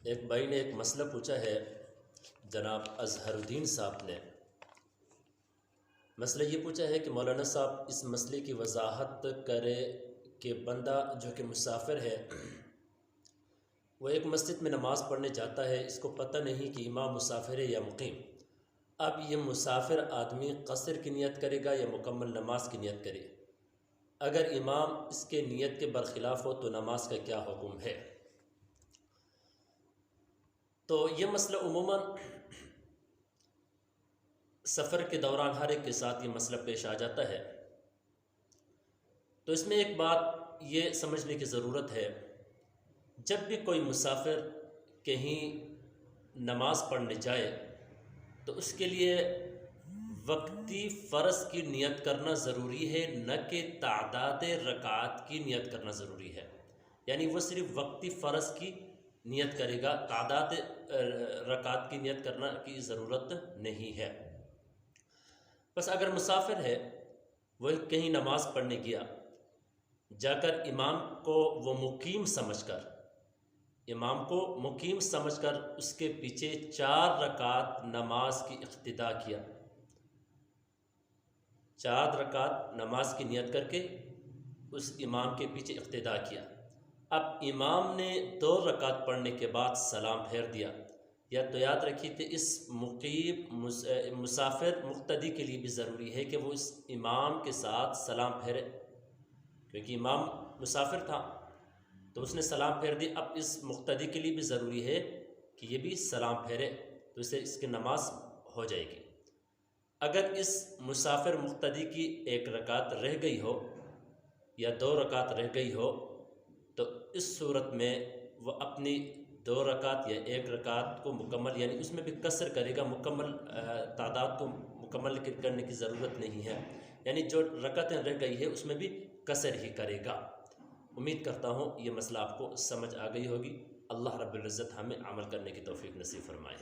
ایک بھائی نے ایک مسئلہ پوچھا ہے جناب اظہر الدین صاحب نے۔ مسئلہ یہ پوچھا ہے کہ مولانا صاحب اس مسئلے کی وضاحت کرے کہ بندہ جو کہ مسافر ہے وہ ایک مسجد میں نماز پڑھنے جاتا ہے، اس کو پتہ نہیں کہ امام مسافر ہے یا مقیم۔ اب یہ مسافر آدمی قصر کی نیت کرے گا یا مکمل نماز کی نیت کرے؟ اگر امام اس کے نیت کے برخلاف ہو تو نماز کا کیا حکم ہے؟ تو یہ مسئلہ عموماً سفر کے دوران ہر ایک کے ساتھ یہ مسئلہ پیش آ جاتا ہے۔ تو اس میں ایک بات یہ سمجھنے کی ضرورت ہے، جب بھی کوئی مسافر کہیں نماز پڑھنے جائے تو اس کے لیے وقتی فرض کی نیت کرنا ضروری ہے، نہ کہ تعداد رکعات کی نیت کرنا ضروری ہے۔ یعنی وہ صرف وقتی فرض کی نیت کرے گا، تعداد رکعات کی نیت کرنا کی ضرورت نہیں ہے۔ بس اگر مسافر ہے، وہ کہیں نماز پڑھنے گیا، جا کر امام کو وہ مقیم سمجھ کر اس کے پیچھے 4 رکعت نماز کی اقتدا کیا، 4 رکعت نماز کی نیت کر کے اس امام کے پیچھے اقتدا کیا۔ اب امام نے 2 رکعت پڑھنے کے بعد سلام پھیر دیا، یا تو یاد رکھیے کہ اس مقیم مسافر مقتدی کے لیے بھی ضروری ہے کہ وہ اس امام کے ساتھ سلام پھیرے، کیونکہ امام مسافر تھا تو اس نے سلام پھیر دی۔ اب اس مقتدی کے لیے بھی ضروری ہے کہ یہ بھی سلام پھیرے، تو اسے اس کی نماز ہو جائے گی۔ اگر اس مسافر مقتدی کی 1 رکعت رہ گئی ہو یا 2 رکعت رہ گئی ہو تو اس صورت میں وہ اپنی 2 رکعت یا 1 رکعت کو مکمل، یعنی اس میں بھی قصر کرے گا، مکمل تعداد کو مکمل کرنے کی ضرورت نہیں ہے، یعنی جو رکعتیں رہ گئی ہے اس میں بھی قصر ہی کرے گا۔ امید کرتا ہوں یہ مسئلہ آپ کو سمجھ آ گئی ہوگی۔ اللہ رب العزت ہمیں عمل کرنے کی توفیق نصیب فرمائے۔